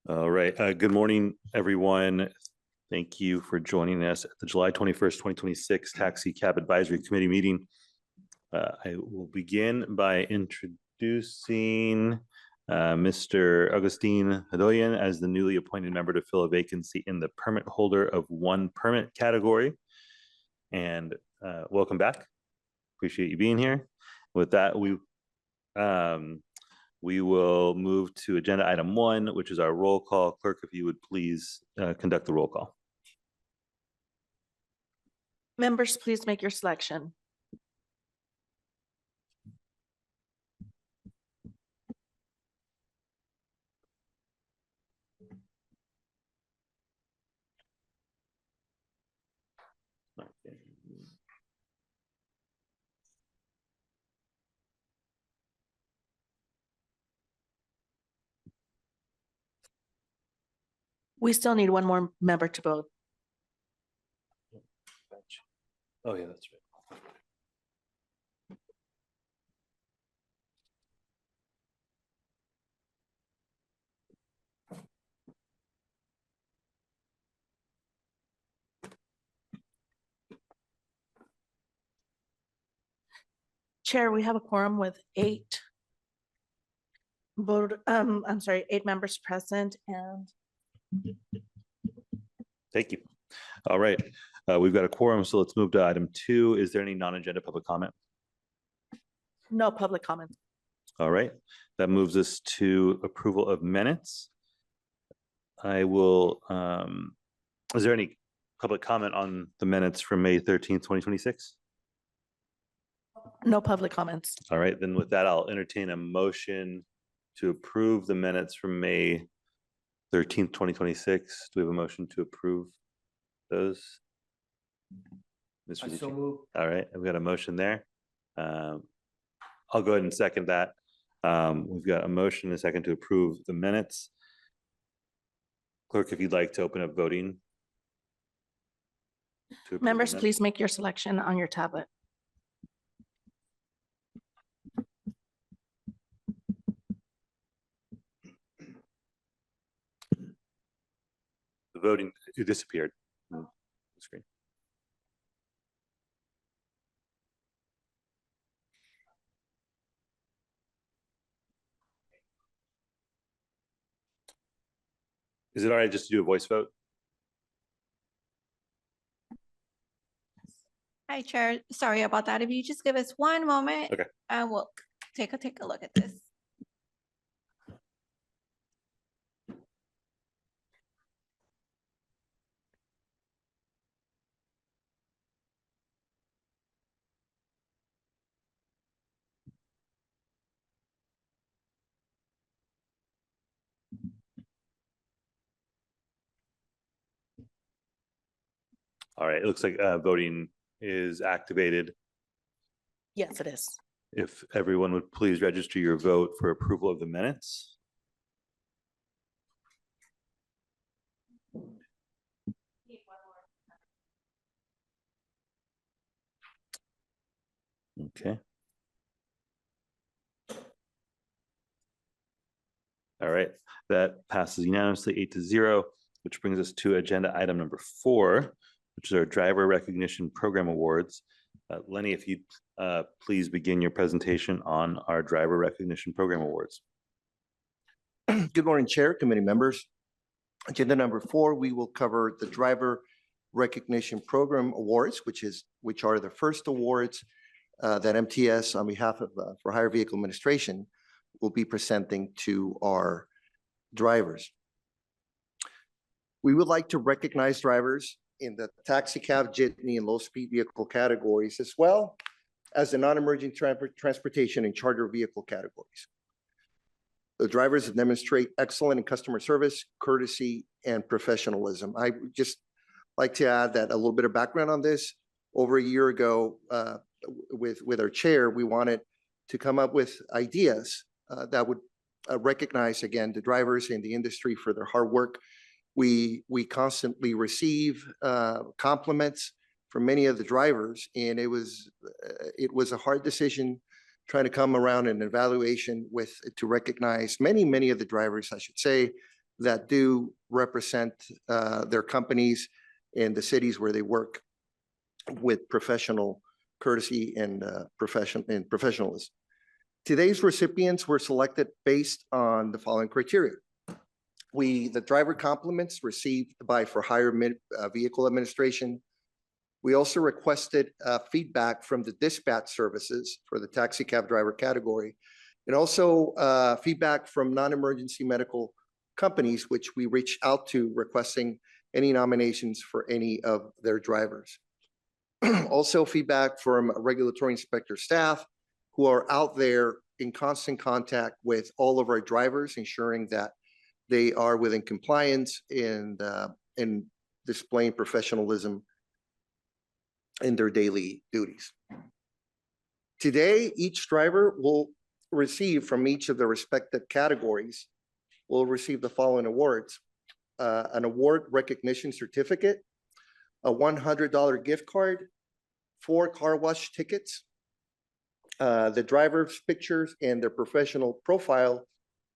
All right. Good morning, everyone. Thank you for joining us at the July 21st, 2026 Taxicab Advisory Committee meeting. I will begin by introducing Mr. Agustin Hadoyan as the newly appointed member to fill a vacancy in the permit holder of one permit category. And welcome back. Appreciate you being here. With that, we will move to agenda item 1, which is our roll call. Clerk, if you would please conduct the roll call. Members, please make your selection. We still need one more member to vote. Oh, yeah, that's right. Chair, we have a quorum with 8 members present and Thank you. All right. We've got a quorum, so let's move to item 2. Is there any non-agenda public comment? no public comment. All right. That moves us to approval of minutes. I will, is there any public comment on the minutes from May 13th, 2026? No public comments. All right, then with that, I'll entertain a motion to approve the minutes from May 13th, 2026. Do we have a motion to approve those? Mr. So moved. All right, I've got a motion there. I'll go ahead and second that. We've got a motion and a second to approve the minutes. Clerk, if you'd like to open up voting. Members, please make your selection on your tablet. The voting, it disappeared on the screen. Is it all right just to do a voice vote? Hi, Chair. Sorry about that. If you just give us one moment. Okay. And we'll take a look at this. All right, it looks like voting is activated. Yes, it is. If everyone would please register your vote for approval of the minutes. Okay. All right, that passes unanimously 8-0, which brings us to agenda item number 4, which is our Driver Recognition Program Awards. Lenny, if you'd please begin your presentation on our Driver Recognition Program Awards. Good morning, Chair, committee members. Agenda number 4, we will cover the Driver Recognition Program Awards, which are the first awards that MTS, on behalf of for Hire Vehicle Administration, will be presenting to our drivers. We would like to recognize drivers in the taxicab, jitney, and low-speed vehicle categories, as well as the non-emerging transportation and charter vehicle categories. The drivers that demonstrate excellent in customer service, courtesy, and professionalism. I would just like to add that a little bit of background on this. Over a year ago, with our chair, we wanted to come up with ideas that would recognize, again, the drivers in the industry for their hard work. We constantly receive compliments from many of the drivers, and it was a hard decision trying to come around an evaluation to recognize many of the drivers, I should say, that do represent their companies in the cities where they work with professional courtesy and professionalism. Today's recipients were selected based on the following criteria. The driver compliments received by For Hire Vehicle Administration. We also requested feedback from the dispatch services for the taxi cab driver category, and also feedback from non-emergency medical companies, which we reached out to requesting any nominations for any of their drivers. Also feedback from regulatory inspector staff who are out there in constant contact with all of our drivers, ensuring that they are within compliance and displaying professionalism in their daily duties. Today, each driver will receive from each of the respective categories, will receive the following awards: an award recognition certificate, a $100 gift card, 4 car wash tickets. The driver's pictures and their professional profile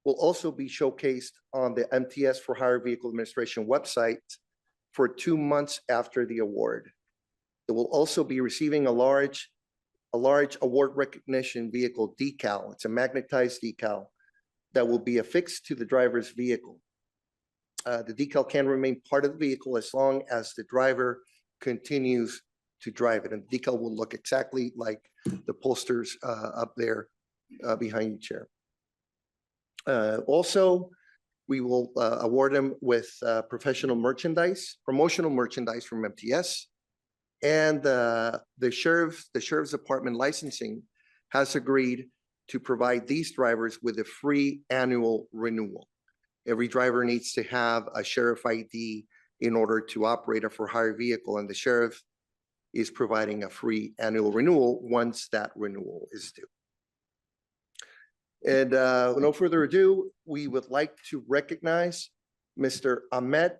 will also be showcased on the MTS For Hire Vehicle Administration website for 2 months after the award. They will also be receiving a large award recognition vehicle decal. It's a magnetized decal that will be affixed to the driver's vehicle. The decal can remain part of the vehicle as long as the driver continues to drive it. And the decal will look exactly like the posters up there behind you, Chair. Also, we will award them with promotional merchandise from MTS. And the Sheriff's Department licensing has agreed to provide these drivers with a free annual renewal. Every driver needs to have a sheriff ID in order to operate a For Hire vehicle, and the sheriff is providing a free annual renewal once that renewal is due. And with no further ado, we would like to recognize Mr. Ahmed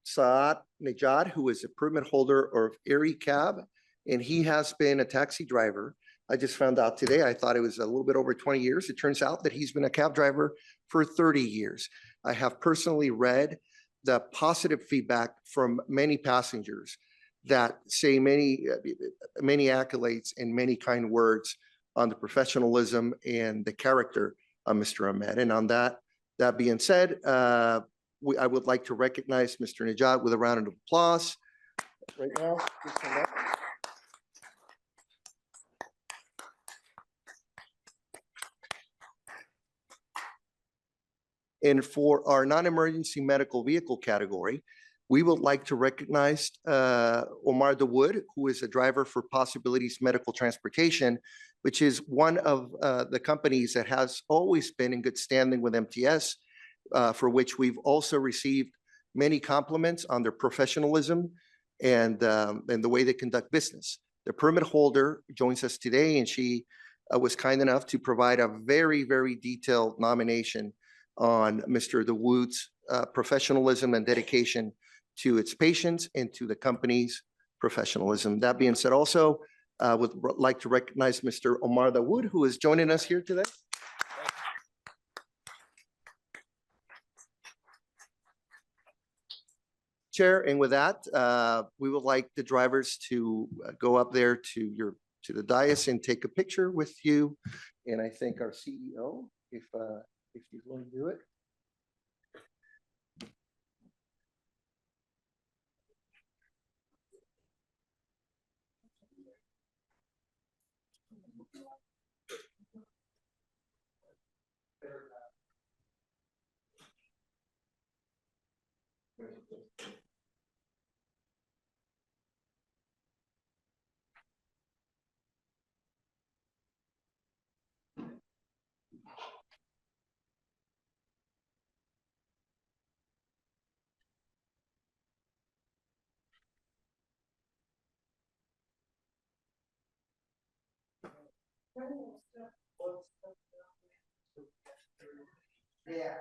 Saad Nejad, who is a permit holder of Erie Cab, and he has been a taxi driver. I just found out today, I thought it was a little bit over 20 years. It turns out that he's been a cab driver for 30 years. I have personally read the positive feedback from many passengers that say many accolades and many kind words on the professionalism and the character of Mr. Ahmed. And on that being said, I would like to recognize Mr. Nejad with a round of applause right now. And for our non-emergency medical vehicle category, we would like to recognize Omar Dawood, who is a driver for Possibilities Medical Transportation, which is one of the companies that has always been in good standing with MTS, for which we've also received many compliments on their professionalism and the way they conduct business. The permit holder joins us today, and she was kind enough to provide a very, very detailed nomination on Mr. Dawood's professionalism and dedication to its patients and to the company's professionalism. That being said, also would like to recognize Mr. Omar Dawood, who is joining us here today. Chair, and with that, we would like the drivers to go up there to the dais and take a picture with you. And I think our CEO, if he's going to do it. Yeah.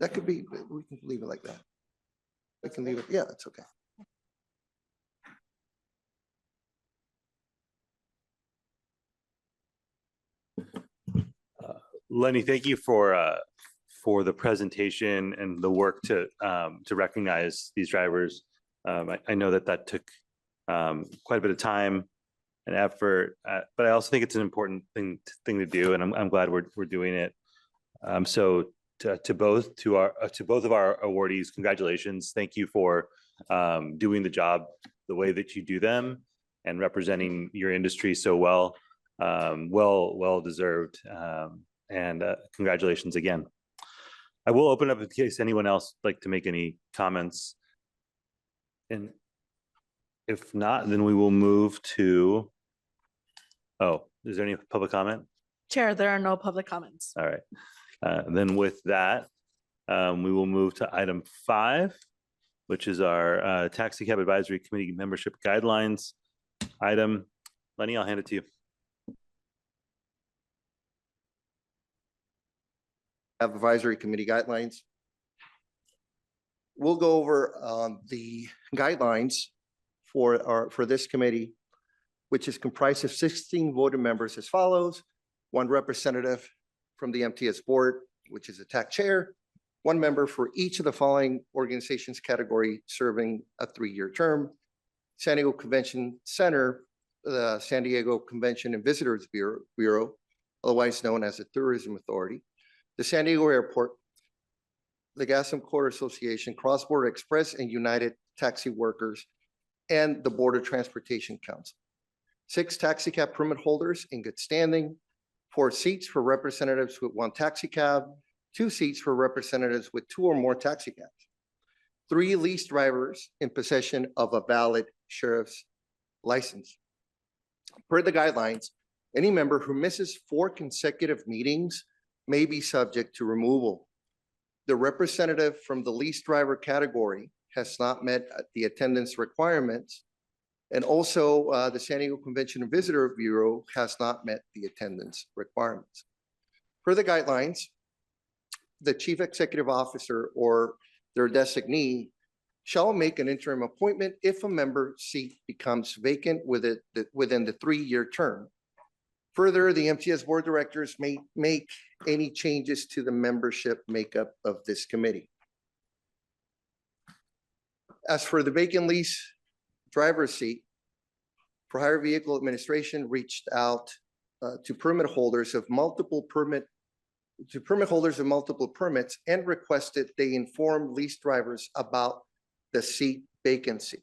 That could be, we can leave it like that. We can leave it, yeah, it's okay. Lenny, thank you for the presentation and the work to recognize these drivers. I know that took quite a bit of time and effort, but I also think it's an important thing to do, and I'm glad we're doing it. So to both of our awardees, congratulations. Thank you for doing the job the way that you do them and representing your industry so well. Well deserved. And congratulations again. I will open up in case anyone else would like to make any comments. And if not, then we will move to, is there any public comment? Chair, there are no public comments. All right. Then with that, we will move to item 5, which is our Taxicab Advisory Committee membership guidelines item. Lenny, I'll hand it to you. Have advisory committee guidelines. We'll go over the guidelines for this committee, which is comprised of 16 voting members as follows: 1 representative from the MTS board, which is a TAC chair, 1 member for each of the following organizations category serving a 3-year term: San Diego Convention Center, the San Diego Convention and Visitors Bureau, otherwise known as the Tourism Authority, the San Diego Airport, the Gas and Corridor Association, Cross Border Express and United Taxi Workers, and the Board of Transportation Council. 6 taxicab permit holders in good standing, 4 seats for representatives with 1 taxicab, 2 seats for representatives with 2 or more taxicabs, 3 leased drivers in possession of a valid sheriff's license. Per the guidelines, any member who misses 4 consecutive meetings may be subject to removal. The representative from the leased driver category has not met the attendance requirements, and also the San Diego Convention and Visitor Bureau has not met the attendance requirements. Per the guidelines, the chief executive officer or their designee shall make an interim appointment if a member seat becomes vacant within the 3-year term. Further, the MTS board of directors may make any changes to the membership makeup of this committee. As for the vacant lease driver's seat, for hire vehicle administration reached out to permit holders of multiple permits and requested they inform lease drivers about the seat vacancy.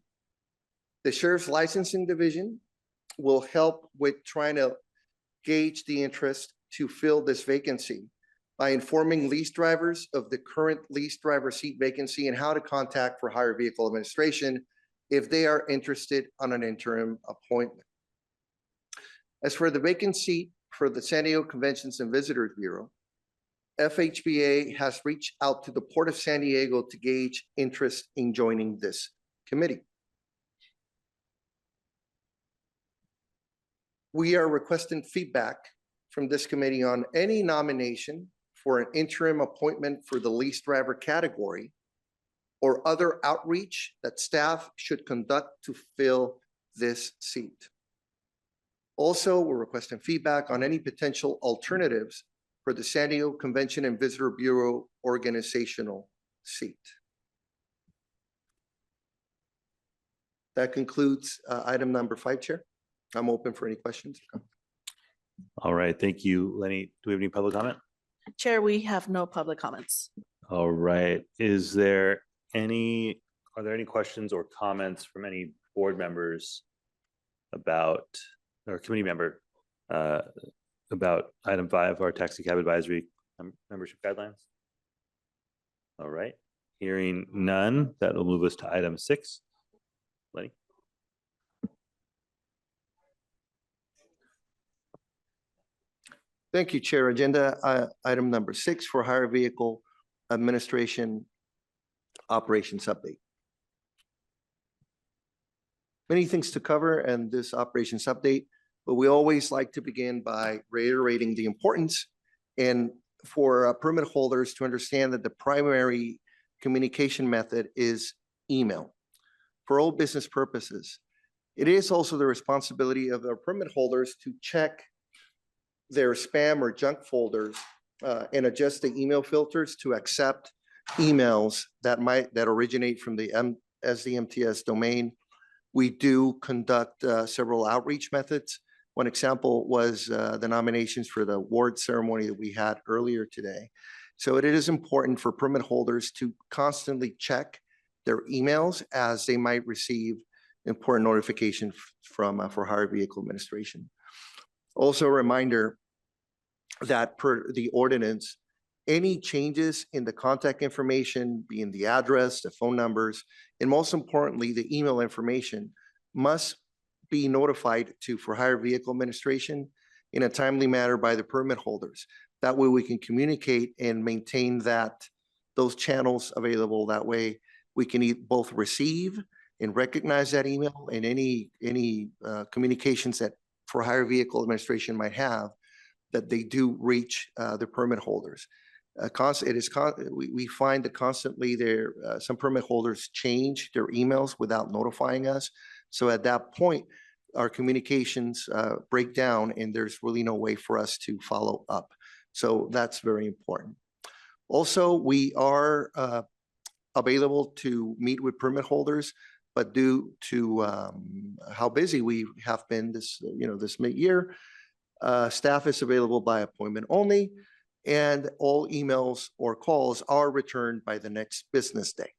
The Sheriff's Licensing Division will help with trying to gauge the interest to fill this vacancy by informing lease drivers of the current lease driver seat vacancy and how to contact for hire vehicle administration if they are interested on an interim appointment. As for the vacant seat for the San Diego Conventions and Visitors Bureau, FHVA has reached out to the Port of San Diego to gauge interest in joining this committee. We are requesting feedback from this committee on any nomination for an interim appointment for the lease driver category or other outreach that staff should conduct to fill this seat. Also, we're requesting feedback on any potential alternatives for the San Diego Convention and Visitor Bureau organizational seat. That concludes item number 5, Chair. I'm open for any questions. All right, thank you, Lenny. Do we have any public comment? Chair, we have no public comments. All right, are there any questions or comments from any board members about, or committee member about item 5, our Taxicab Advisory membership guidelines? All right, hearing none, that will move us to item 6. Lenny? Thank you, Chair. Agenda item number 6 for hire vehicle administration operations update. Many things to cover in this operations update, but we always like to begin by reiterating the importance and for permit holders to understand that the primary communication method is email for all business purposes. It is also the responsibility of our permit holders to check their spam or junk folders and adjust the email filters to accept emails that originate from the MTS domain. We do conduct several outreach methods. One example was the nominations for the award ceremony that we had earlier today. So it is important for permit holders to constantly check their emails as they might receive important notification from for hire vehicle administration. Also a reminder that per the ordinance, any changes in the contact information, being the address, the phone numbers, and most importantly, the email information must be notified to for hire vehicle administration in a timely manner by the permit holders. That way we can communicate and maintain those channels available. That way we can both receive and recognize that email and any communications that for hire vehicle administration might have, that they do reach the permit holders. We find that constantly some permit holders change their emails without notifying us. So at that point, our communications break down and there's really no way for us to follow up. So that's very important. Also, we are available to meet with permit holders, but due to how busy we have been this mid-year, staff is available by appointment only, and all emails or calls are returned by the next business day.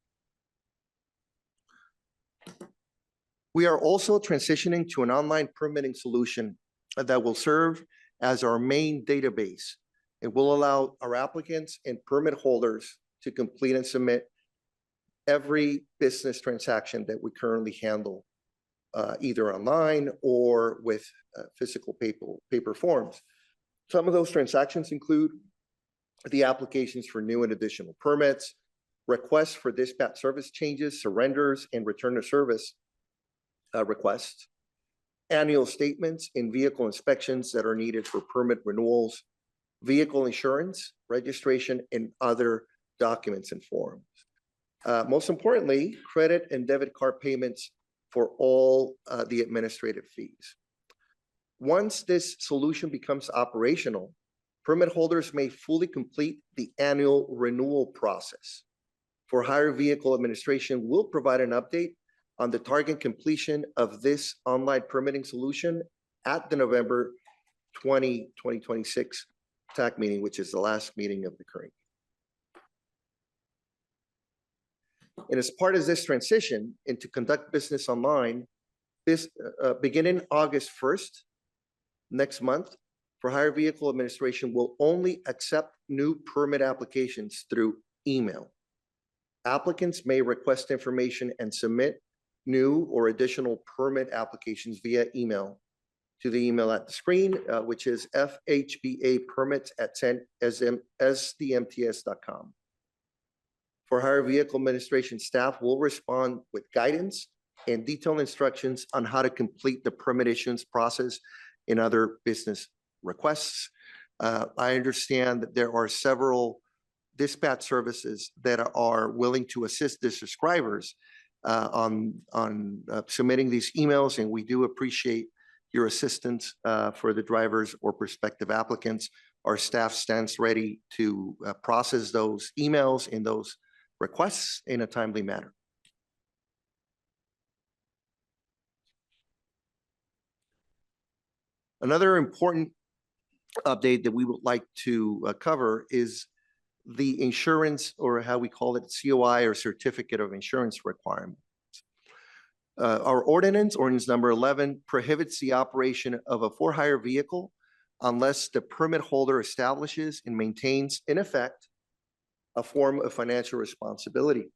We are also transitioning to an online permitting solution that will serve as our main database. It will allow our applicants and permit holders to complete and submit every business transaction that we currently handle, either online or with physical paper forms. Some of those transactions include the applications for new and additional permits, requests for dispatch service changes, surrenders, and return to service requests, annual statements and vehicle inspections that are needed for permit renewals, vehicle insurance, registration, and other documents and forms. Most importantly, credit and debit card payments for all the administrative fees. Once this solution becomes operational, permit holders may fully complete the annual renewal process. For hire vehicle administration, we'll provide an update on the target completion of this online permitting solution at the November 2026 TAC meeting, which is the last meeting of the current. And as part of this transition and to conduct business online, beginning August 1st, next month, for hire vehicle administration will only accept new permit applications through email. Applicants may request information and submit new or additional permit applications via email to the email at the screen, which is FHVA permits@sdmts.com. For hire vehicle administration, staff will respond with guidance and detailed instructions on how to complete the permit issuance process and other business requests. I understand that there are several dispatch services that are willing to assist the subscribers on submitting these emails, and we do appreciate your assistance for the drivers or prospective applicants. Our staff stands ready to process those emails and those requests in a timely manner. Another important update that we would like to cover is the insurance, or how we call it, COI, or certificate of insurance requirement. Our ordinance number 11, prohibits the operation of a for-hire vehicle unless the permit holder establishes and maintains, in effect, a form of financial responsibility.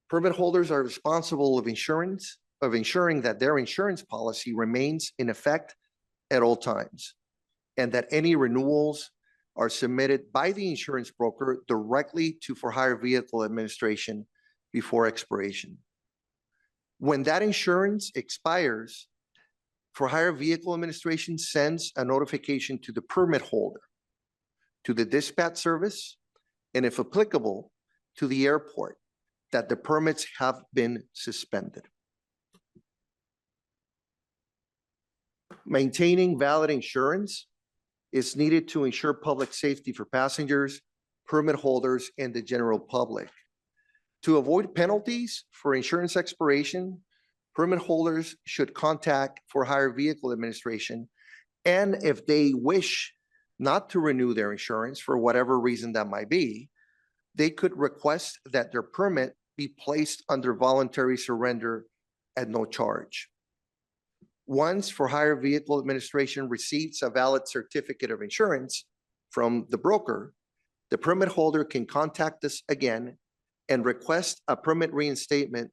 Permit holders are responsible of ensuring that their insurance policy remains in effect at all times, and that any renewals are submitted by the insurance broker directly to for-hire vehicle administration before expiration. When that insurance expires, for-hire vehicle administration sends a notification to the permit holder to the dispatch service, and if applicable, to the airport, that the permits have been suspended. Maintaining valid insurance is needed to ensure public safety for passengers, permit holders, and the general public. To avoid penalties for insurance expiration, permit holders should contact For Hire Vehicle Administration, and if they wish not to renew their insurance for whatever reason that might be, they could request that their permit be placed under voluntary surrender at no charge. Once For Hire Vehicle Administration receives a valid certificate of insurance from the broker, the permit holder can contact us again and request a permit reinstatement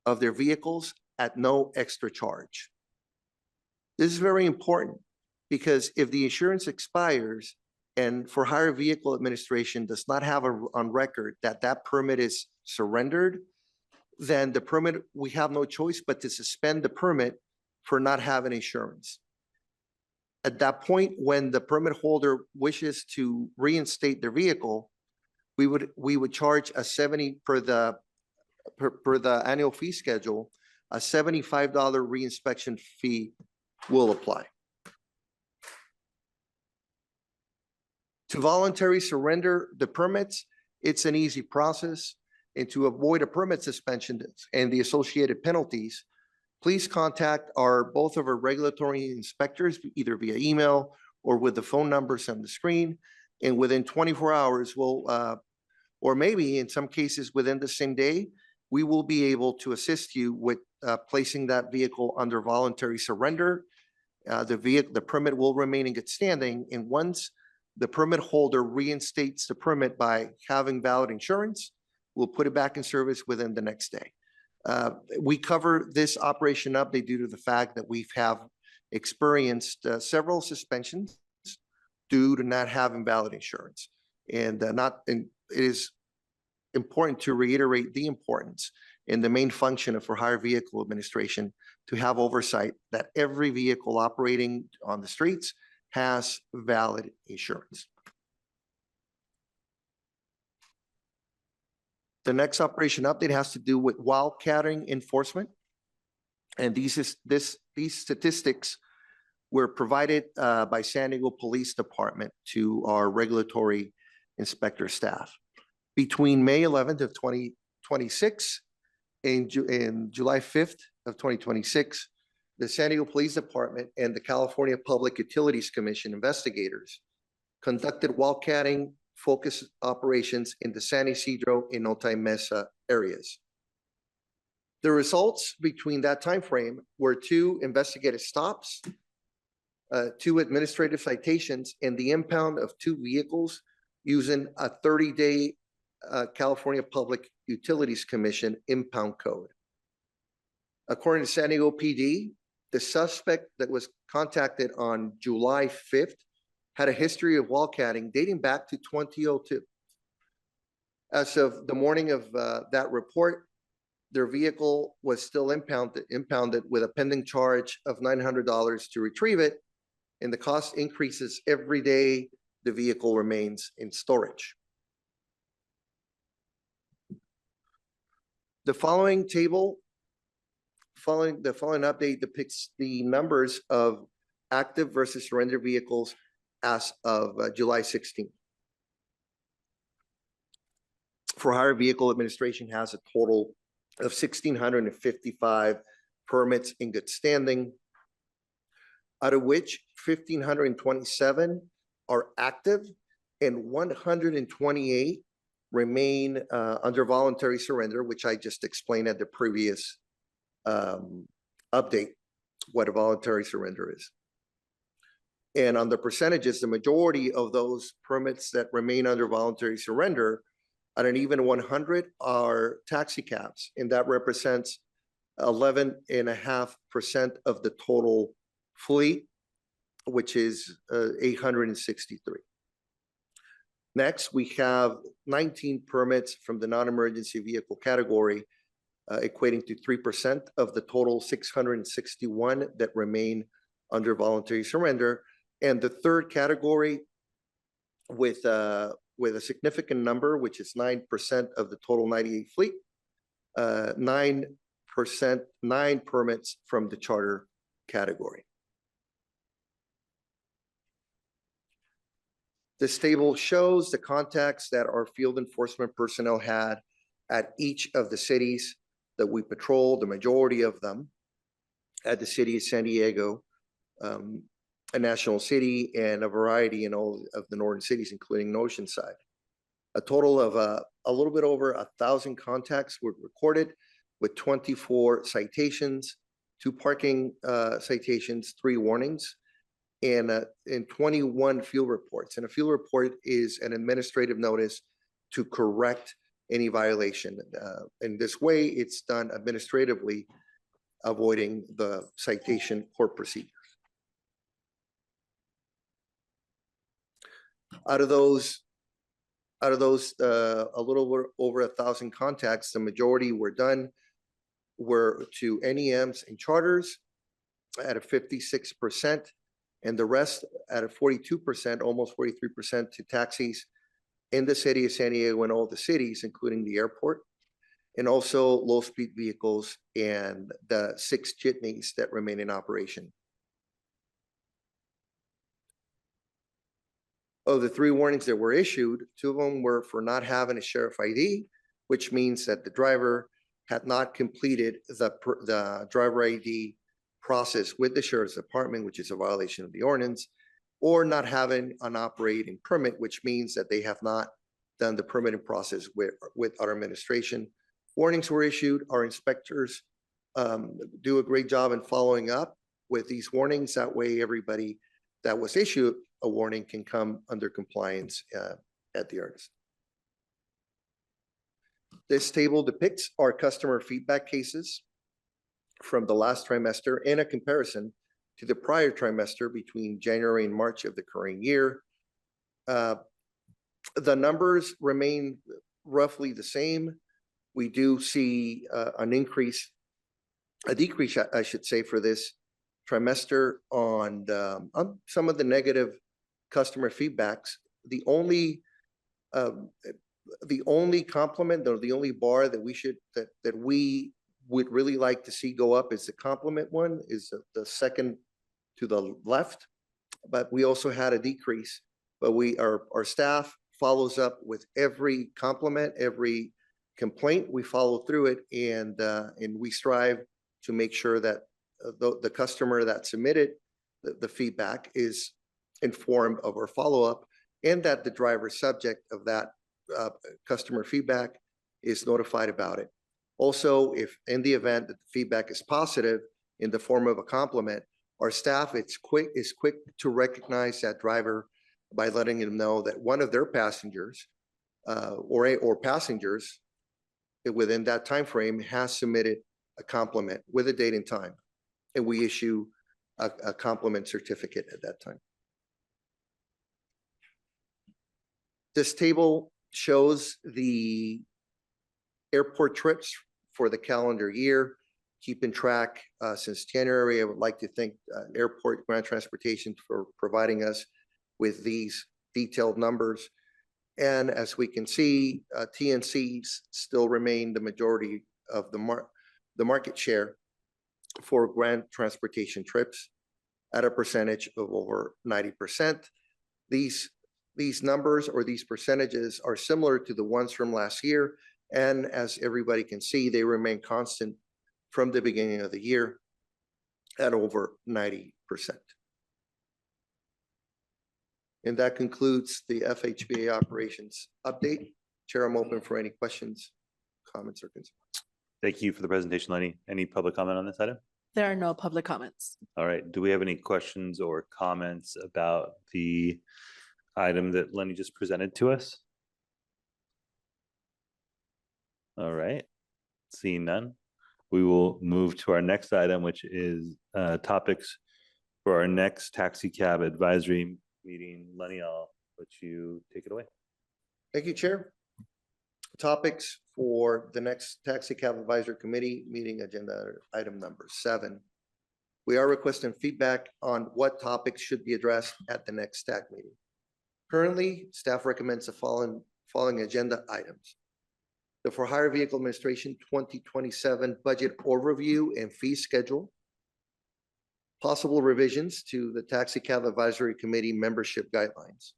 of their vehicles at no extra charge. This is very important because if the insurance expires and For Hire Vehicle Administration does not have on record that that permit is surrendered, then the permit, we have no choice but to suspend the permit for not having insurance. At that point, when the permit holder wishes to reinstate their vehicle, we would charge a 70 per the annual fee schedule, a $75 reinspection fee will apply. To voluntarily surrender the permits, it's an easy process. And to avoid a permit suspension and the associated penalties, please contact both of our regulatory inspectors, either via email or with the phone numbers on the screen. And within 24 hours, or maybe in some cases within the same day, we will be able to assist you with placing that vehicle under voluntary surrender. The permit will remain in good standing. And once the permit holder reinstates the permit by having valid insurance, we'll put it back in service within the next day. We cover this operation update due to the fact that we have experienced several suspensions due to not having valid insurance. And it is important to reiterate the importance and the main function of For Hire Vehicle Administration to have oversight that every vehicle operating on the streets has valid insurance. The next operation update has to do with wildcatting enforcement. And these statistics were provided by San Diego Police Department to our regulatory inspector staff. Between May 11th of 2026 and July 5th of 2026, the San Diego Police Department and the California Public Utilities Commission investigators conducted wildcatting focused operations in the San Isidro and Otay Mesa areas. The results between that time frame were 2 investigative stops, 2 administrative citations, and the impound of 2 vehicles using a 30-day California Public Utilities Commission impound code. According to San Diego PD, the suspect that was contacted on July 5th had a history of wildcatting dating back to 2002. As of the morning of that report, their vehicle was still impounded with a pending charge of $900 to retrieve it, and the cost increases every day the vehicle remains in storage. The following update depicts the numbers of active versus surrender vehicles as of July 16th. For Hire Vehicle Administration has a total of 1,655 permits in good standing, out of which 1,527 are active and 128 remain under voluntary surrender, which I just explained at the previous update, what a voluntary surrender is. And on the percentages, the majority of those permits that remain under voluntary surrender at an even 100 are taxicabs, and that represents 11.5% of the total fleet, which is 863. Next, we have 19 permits from the non-emergency vehicle category, equating to 3% of the total 661 that remain under voluntary surrender. And the third category with a significant number, which is 9% of the total 98 fleet, 9 permits from the charter category. This table shows the contacts that our field enforcement personnel had at each of the cities that we patrol, the majority of them at the city of San Diego, a national city, and a variety in all of the northern cities, including Oceanside. A total of a little bit over 1,000 contacts were recorded, with 24 citations, 2 parking citations, 3 warnings, and 21 field reports. And a field report is an administrative notice to correct any violation. In this way, it's done administratively, avoiding the citation court procedure. Out of those, a little over 1,000 contacts, the majority were to NEMs and charters at a 56%, and the rest at a 42%, almost 43% to taxis in the city of San Diego and all the cities, including the airport, and also low-speed vehicles and the 6 jitneys that remain in operation. Of the 3 warnings that were issued, 2 of them were for not having a sheriff ID, which means that the driver had not completed the driver ID process with the sheriff's department, which is a violation of the ordinance, or not having an operating permit, which means that they have not done the permitting process with our administration. Warnings were issued. Our inspectors do a great job in following up with these warnings. That way, everybody that was issued a warning can come under compliance at the earliest. This table depicts our customer feedback cases from the last trimester in a comparison to the prior trimester between January and March of the current year. The numbers remain roughly the same. We do see a decrease, I should say, for this trimester on some of the negative customer feedbacks. The only compliment, or the only bar that we would really like to see go up is the compliment one, is the second to the left. But we also had a decrease. But our staff follows up with every compliment, every complaint. We follow through it, and we strive to make sure that the customer that submitted the feedback is informed of our follow-up, and that the driver subject of that customer feedback is notified about it. Also, if in the event that the feedback is positive in the form of a compliment, our staff is quick to recognize that driver by letting them know that one of their passengers or passengers within that time frame has submitted a compliment with a date and time, and we issue a compliment certificate at that time. This table shows the airport trips for the calendar year, keeping track since January. I would like to thank Airport Ground Transportation for providing us with these detailed numbers. And as we can see, TNCs still remain the majority of the market share for ground transportation trips at a percentage of over 90%. These numbers, or these percentages, are similar to the ones from last year. And as everybody can see, they remain constant from the beginning of the year at over 90%. And that concludes the FHVA operations update. Chair, I'm open for any questions, comments, or concerns. Thank you for the presentation, Lenny. Any public comment on this item? There are no public comments. All right. Do we have any questions or comments about the item that Lenny just presented to us? All right. Seeing none, we will move to our next item, which is topics for our next Taxicab advisory meeting. Lenny, I'll let you take it away. Thank you, Chair. Topics for the next Taxicab Advisory Committee meeting, agenda item number 7. We are requesting feedback on what topics should be addressed at the next TAC meeting. Currently, staff recommends the following agenda items. The For-Hire Vehicle Administration 2027 Budget Overview and Fee Schedule. Possible revisions to the Taxicab Advisory Committee membership guidelines.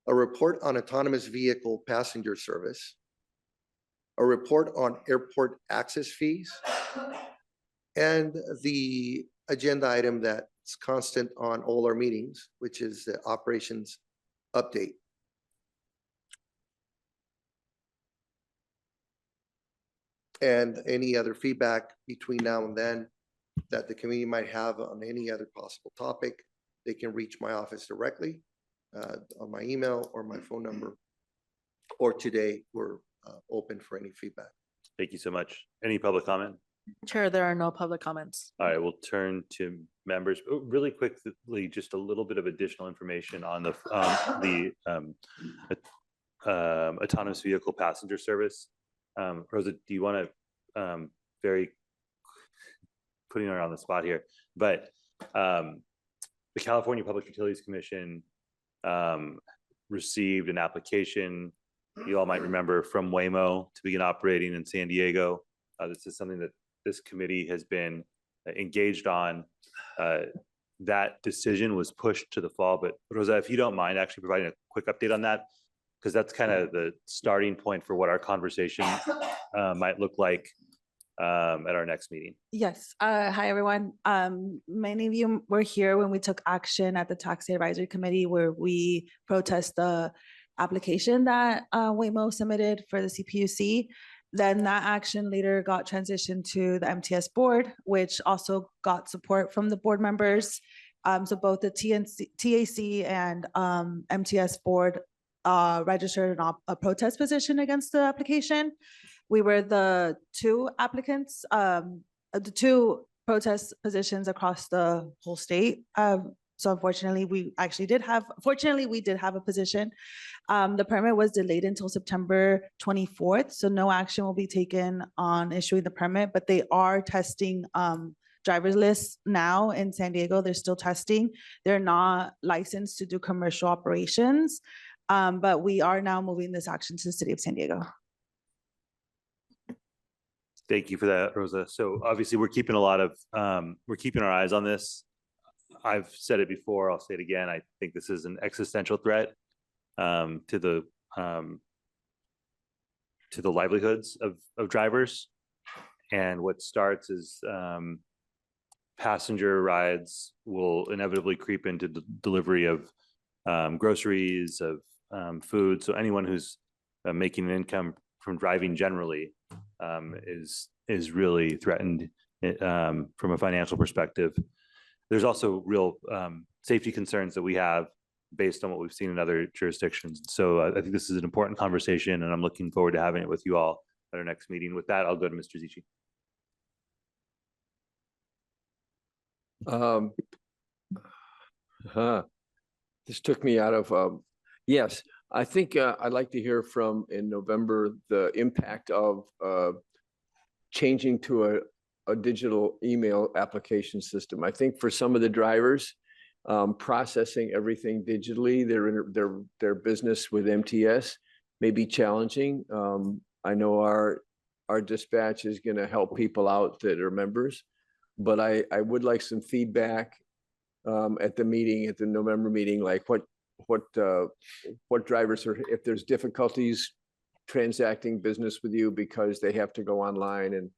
A report on autonomous vehicle passenger service. A report on airport access fees. And the agenda item that's constant on all our meetings, which is the operations update. And any other feedback between now and then that the committee might have on any other possible topic, they can reach my office directly on my email or my phone number. Or today, we're open for any feedback. Thank you so much. Any public comment? Chair, there are no public comments. All right, we'll turn to members. Oh, really quickly, just a little bit of additional information on the autonomous vehicle passenger service. Rosa, do you want to very putting her on the spot here, but the California Public Utilities Commission received an application, you all might remember, from Waymo to begin operating in San Diego. This is something that this committee has been engaged on. That decision was pushed to the fall, but Rosa, if you don't mind actually providing a quick update on that, because that's kind of the starting point for what our conversation might look like at our next meeting. Yes. Hi, everyone. Many of you were here when we took action at the Taxi Advisory Committee where we protest the application that Waymo submitted for the CPUC. Then that action later got transitioned to the MTS board, which also got support from the board members. So both the TAC and MTS board registered a protest position against the application. We were the two applicants, the two protest positions across the whole state. So unfortunately, we did have a position. The permit was delayed until September 24th, so no action will be taken on issuing the permit, but they are testing driver's lists now in San Diego. They're still testing. They're not licensed to do commercial operations, but we are now moving this action to the city of San Diego. Thank you for that, Rosa. So obviously we're keeping we're keeping our eyes on this. I've said it before, I'll say it again. I think this is an existential threat to the livelihoods of drivers. And what starts is passenger rides will inevitably creep into the delivery of groceries, of food. So anyone who's making an income from driving generally is really threatened from a financial perspective. There's also real safety concerns that we have based on what we've seen in other jurisdictions. So I think this is an important conversation, and I'm looking forward to having it with you all at our next meeting. With that, I'll go to Mr. Zichi. This took me out of, yes, I think I'd like to hear from in November the impact of changing to a digital email application system. I think for some of the drivers, processing everything digitally, their business with MTS may be challenging. I know our dispatch is going to help people out that are members, but I would like some feedback at the meeting, at the November meeting, like what drivers are, if there's difficulties transacting business with you because they have to go online and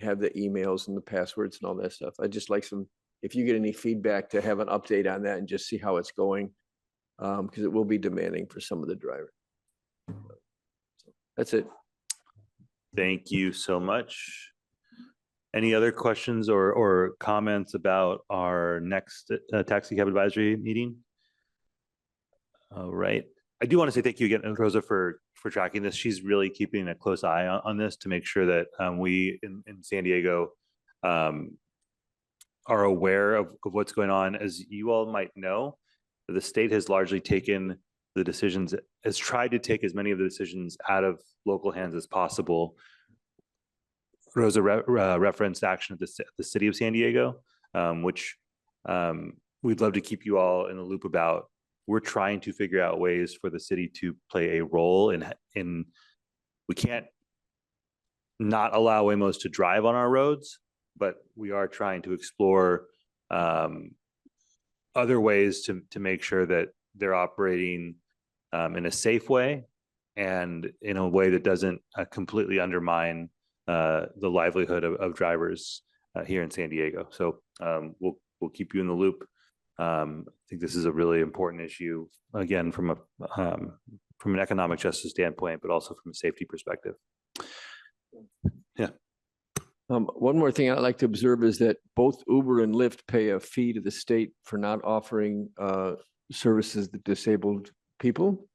have the emails and the passwords and all that stuff. I'd just like some, if you get any feedback, to have an update on that and just see how it's going, because it will be demanding for some of the drivers. So that's it. Thank you so much. Any other questions or comments about our next Taxicab Advisory meeting? All right. I do want to say thank you again, Rosa, for tracking this. She's really keeping a close eye on this to make sure that we in San Diego are aware of what's going on. As you all might know, the state has largely taken the decisions, has tried to take as many of the decisions out of local hands as possible. Rosa referenced action at the city of San Diego, which we'd love to keep you all in the loop about. we're trying to figure out ways for the city to play a role in we can't not allow Waymos to drive on our roads, but we are trying to explore other ways to make sure that they're operating in a safe way and in a way that doesn't completely undermine the livelihood of drivers here in San Diego. So we'll keep you in the loop. I think this is a really important issue, again, from an economic justice standpoint, but also from a safety perspective. Yeah. One more thing I'd like to observe is that both Uber and Lyft pay a fee to the state for not offering services to disabled people.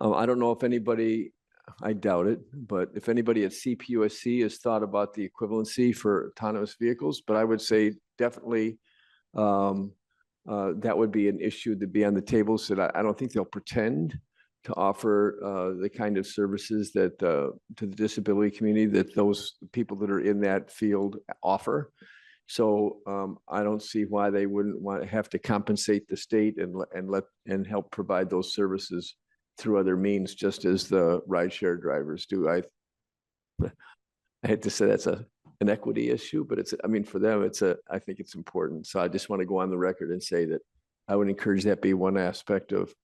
I don't know if anybody, I doubt it, but if anybody at CPUSC has thought about the equivalency for autonomous vehicles, but I would say definitely that would be an issue to be on the table. So that I don't think they'll pretend to offer the kind of services that to the disability community that those people that are in that field offer. So I don't see why they wouldn't want to have to compensate the state and help provide those services through other means, just as the rideshare drivers do. I hate to say that's an equity issue, but I mean, for them, I think it's important. So I just want to go on the record and say that I would encourage that be one aspect of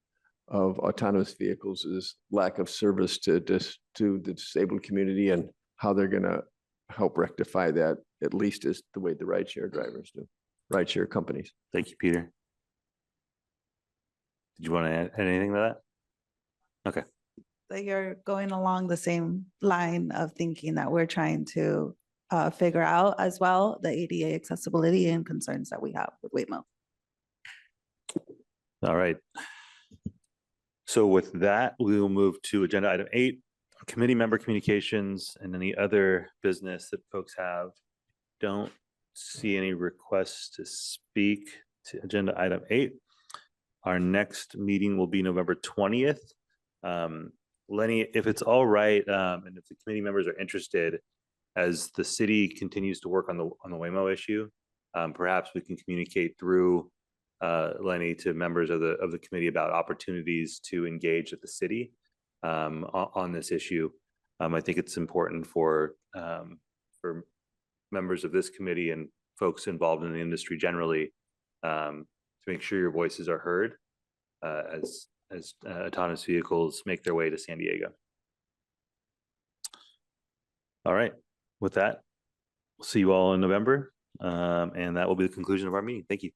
autonomous vehicles is lack of service to the disabled community, and how they're going to help rectify that, at least as the way the rideshare drivers do, rideshare companies. Thank you, Peter. Did you want to add anything to that? Okay. So you're going along the same line of thinking that we're trying to figure out as well, the ADA accessibility and concerns that we have with Waymo. All right. So with that, we will move to agenda item 8, committee member communications and any other business that folks have. Don't see any requests to speak to agenda item 8. Our next meeting will be November 20th. Lenny, if it's all right, and if the committee members are interested, as the city continues to work on the Waymo issue, perhaps we can communicate through Lenny to members of the committee about opportunities to engage at the city on this issue. I think it's important for members of this committee and folks involved in the industry generally to make sure your voices are heard as autonomous vehicles make their way to San Diego. All right, with that, we'll see you all in November, and that will be the conclusion of our meeting. Thank you.